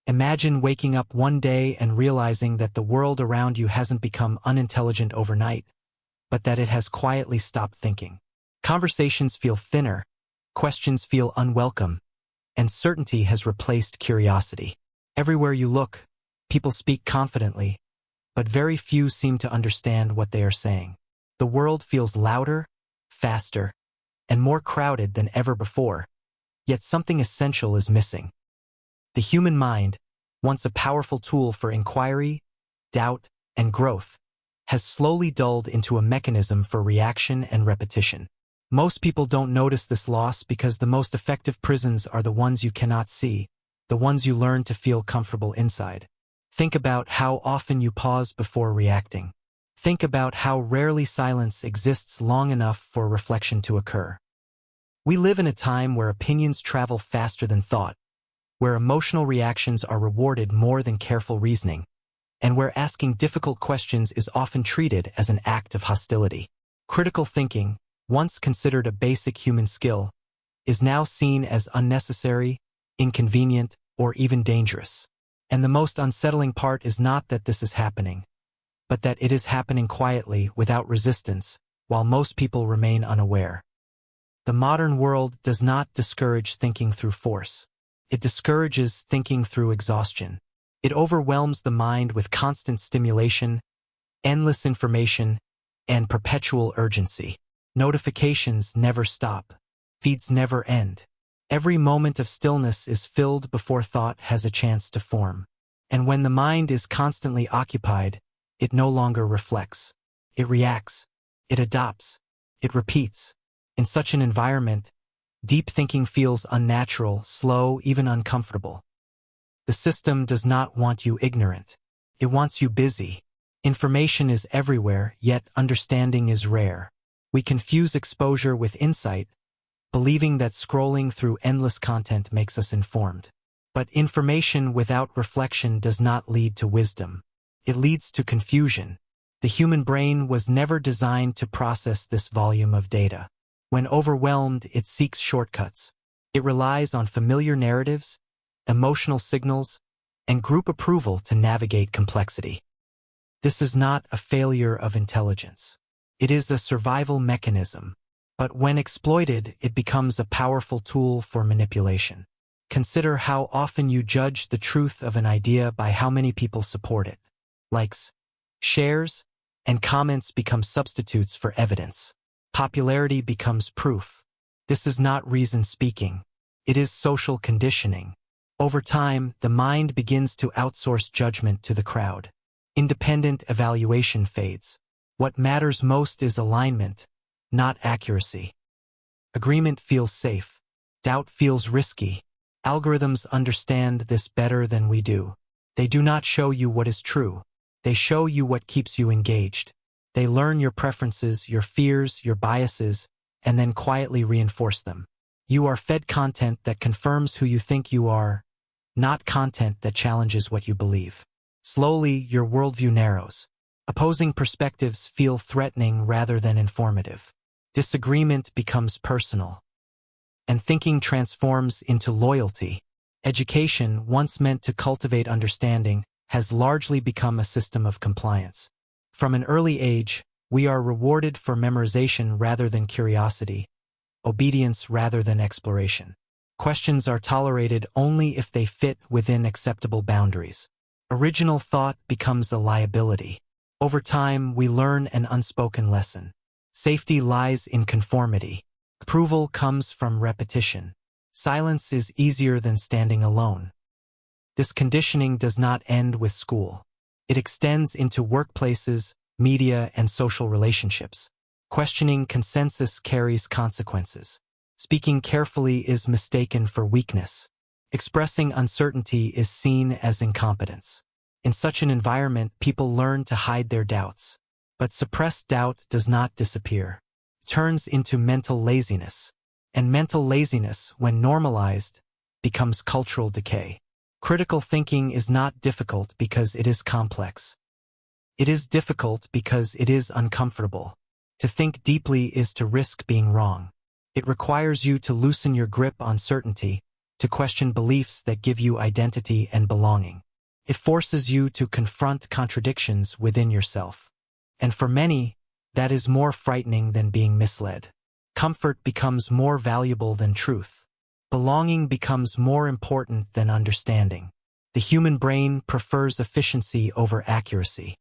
Imagine waking up one day and realizing that the world around you hasn't become unintelligent overnight, but that it has quietly stopped thinking. Conversations feel thinner, questions feel unwelcome, and certainty has replaced curiosity. Everywhere you look, people speak confidently, but very few seem to understand what they are saying. The world feels louder, faster, and more crowded than ever before, yet something essential is missing. The human mind, once a powerful tool for inquiry, doubt, and growth, has slowly dulled into a mechanism for reaction and repetition. Most people don't notice this loss because the most effective prisons are the ones you cannot see, the ones you learn to feel comfortable inside. Think about how often you pause before reacting. Think about how rarely silence exists long enough for reflection to occur. We live in a time where opinions travel faster than thought, where emotional reactions are rewarded more than careful reasoning, and where asking difficult questions is often treated as an act of hostility. Critical thinking, once considered a basic human skill, is now seen as unnecessary, inconvenient, or even dangerous. And the most unsettling part is not that this is happening, but that it is happening quietly, without resistance, while most people remain unaware. The modern world does not discourage thinking through force. It discourages thinking through exhaustion. It overwhelms the mind with constant stimulation, endless information, and perpetual urgency. Notifications never stop. Feeds never end. Every moment of stillness is filled before thought has a chance to form. And when the mind is constantly occupied, it no longer reflects. It reacts. It adopts. It repeats. In such an environment, deep thinking feels unnatural, slow, even uncomfortable. The system does not want you ignorant. It wants you busy. Information is everywhere, yet understanding is rare. We confuse exposure with insight, believing that scrolling through endless content makes us informed. But information without reflection does not lead to wisdom. It leads to confusion. The human brain was never designed to process this volume of data. When overwhelmed, it seeks shortcuts. It relies on familiar narratives, emotional signals, and group approval to navigate complexity. This is not a failure of intelligence. It is a survival mechanism. But when exploited, it becomes a powerful tool for manipulation. Consider how often you judge the truth of an idea by how many people support it. Likes, shares, and comments become substitutes for evidence. Popularity becomes proof. This is not reason speaking. It is social conditioning. Over time, the mind begins to outsource judgment to the crowd. Independent evaluation fades. What matters most is alignment, not accuracy. Agreement feels safe. Doubt feels risky. Algorithms understand this better than we do. They do not show you what is true. They show you what keeps you engaged. They learn your preferences, your fears, your biases, and then quietly reinforce them. You are fed content that confirms who you think you are, not content that challenges what you believe. Slowly, your worldview narrows. Opposing perspectives feel threatening rather than informative. Disagreement becomes personal. And thinking transforms into loyalty. Education, once meant to cultivate understanding, has largely become a system of compliance. From an early age, we are rewarded for memorization rather than curiosity, obedience rather than exploration. Questions are tolerated only if they fit within acceptable boundaries. Original thought becomes a liability. Over time, we learn an unspoken lesson. Safety lies in conformity. Approval comes from repetition. Silence is easier than standing alone. This conditioning does not end with school. It extends into workplaces, media, and social relationships. Questioning consensus carries consequences. Speaking carefully is mistaken for weakness. Expressing uncertainty is seen as incompetence. In such an environment, people learn to hide their doubts. But suppressed doubt does not disappear. It turns into mental laziness. And mental laziness, when normalized, becomes cultural decay. Critical thinking is not difficult because it is complex. It is difficult because it is uncomfortable. To think deeply is to risk being wrong. It requires you to loosen your grip on certainty, to question beliefs that give you identity and belonging. It forces you to confront contradictions within yourself. And for many, that is more frightening than being misled. Comfort becomes more valuable than truth. Belonging becomes more important than understanding. The human brain prefers efficiency over accuracy.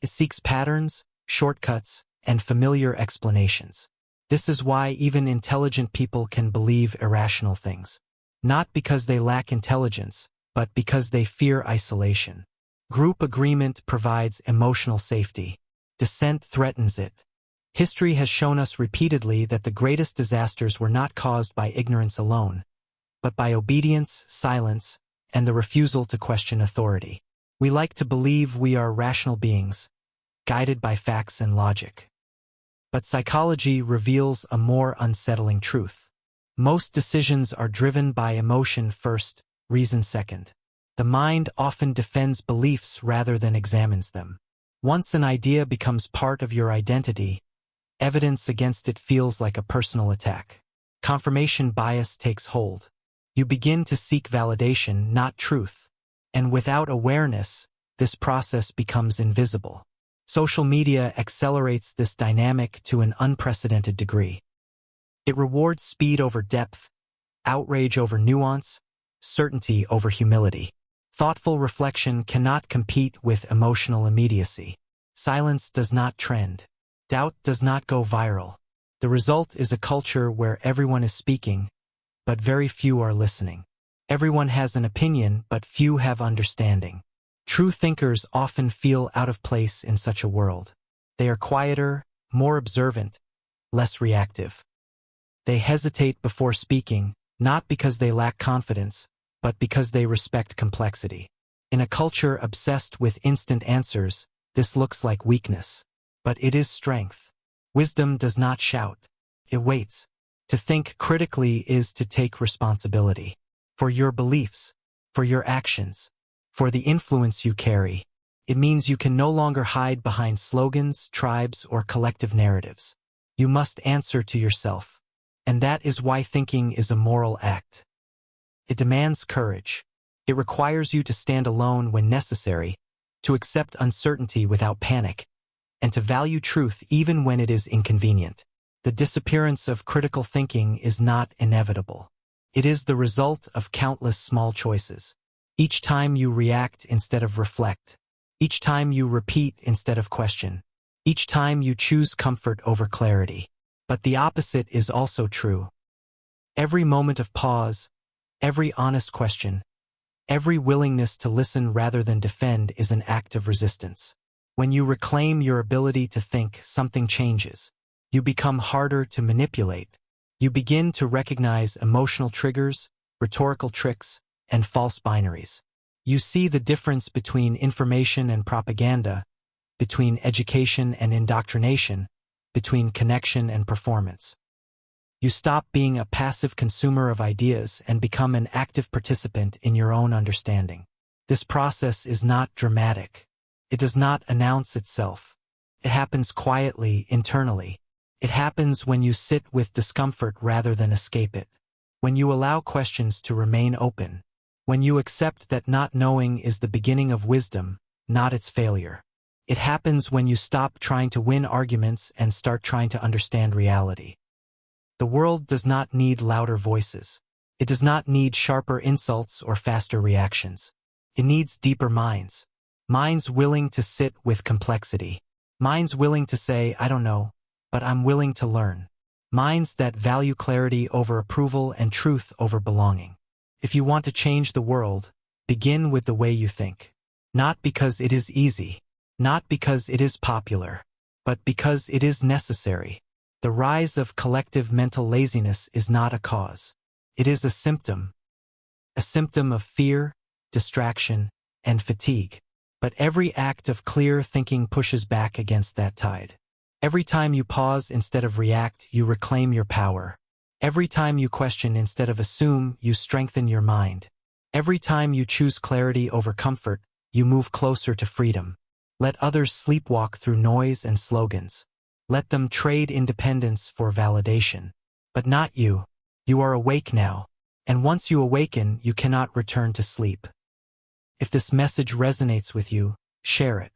It seeks patterns, shortcuts, and familiar explanations. This is why even intelligent people can believe irrational things. Not because they lack intelligence, but because they fear isolation. Group agreement provides emotional safety. Dissent threatens it. History has shown us repeatedly that the greatest disasters were not caused by ignorance alone, but by obedience, silence, and the refusal to question authority. We like to believe we are rational beings, guided by facts and logic. But psychology reveals a more unsettling truth. Most decisions are driven by emotion first, reason second. The mind often defends beliefs rather than examines them. Once an idea becomes part of your identity, evidence against it feels like a personal attack. Confirmation bias takes hold. You begin to seek validation, not truth. And without awareness, this process becomes invisible. Social media accelerates this dynamic to an unprecedented degree. It rewards speed over depth, outrage over nuance, certainty over humility. Thoughtful reflection cannot compete with emotional immediacy. Silence does not trend. Doubt does not go viral. The result is a culture where everyone is speaking, but very few are listening. Everyone has an opinion, but few have understanding. True thinkers often feel out of place in such a world. They are quieter, more observant, less reactive. They hesitate before speaking, not because they lack confidence, but because they respect complexity. In a culture obsessed with instant answers, this looks like weakness. But it is strength. Wisdom does not shout. It waits. To think critically is to take responsibility. For your beliefs, for your actions, for the influence you carry. It means you can no longer hide behind slogans, tribes, or collective narratives. You must answer to yourself. And that is why thinking is a moral act. It demands courage. It requires you to stand alone when necessary, to accept uncertainty without panic, and to value truth even when it is inconvenient. The disappearance of critical thinking is not inevitable. It is the result of countless small choices. Each time you react instead of reflect. Each time you repeat instead of question. Each time you choose comfort over clarity. But the opposite is also true. Every moment of pause, every honest question, every willingness to listen rather than defend is an act of resistance. When you reclaim your ability to think, something changes. You become harder to manipulate. You begin to recognize emotional triggers, rhetorical tricks, and false binaries. You see the difference between information and propaganda, between education and indoctrination, between connection and performance. You stop being a passive consumer of ideas and become an active participant in your own understanding. This process is not dramatic. It does not announce itself. It happens quietly, internally. It happens when you sit with discomfort rather than escape it. When you allow questions to remain open. When you accept that not knowing is the beginning of wisdom, not its failure. It happens when you stop trying to win arguments and start trying to understand reality. The world does not need louder voices. It does not need sharper insults or faster reactions. It needs deeper minds. Minds willing to sit with complexity. Minds willing to say, I don't know, but I'm willing to learn. Minds that value clarity over approval and truth over belonging. If you want to change the world, begin with the way you think. Not because it is easy, not because it is popular, but because it is necessary. The rise of collective mental laziness is not a cause. It is a symptom of fear, distraction, and fatigue. But every act of clear thinking pushes back against that tide. Every time you pause instead of react, you reclaim your power. Every time you question instead of assume, you strengthen your mind. Every time you choose clarity over comfort, you move closer to freedom. Let others sleepwalk through noise and slogans. Let them trade independence for validation. But not you. You are awake now. And once you awaken, you cannot return to sleep. If this message resonates with you, share it.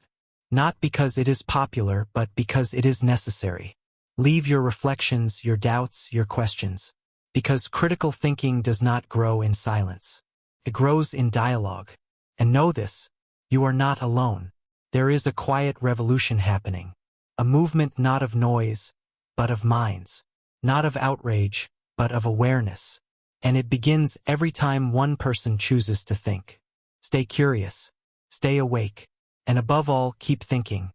Not because it is popular, but because it is necessary. Leave your reflections, your doubts, your questions. Because critical thinking does not grow in silence. It grows in dialogue. And know this, you are not alone. There is a quiet revolution happening. A movement not of noise, but of minds. Not of outrage, but of awareness. And it begins every time one person chooses to think. Stay curious, stay awake, and above all, keep thinking.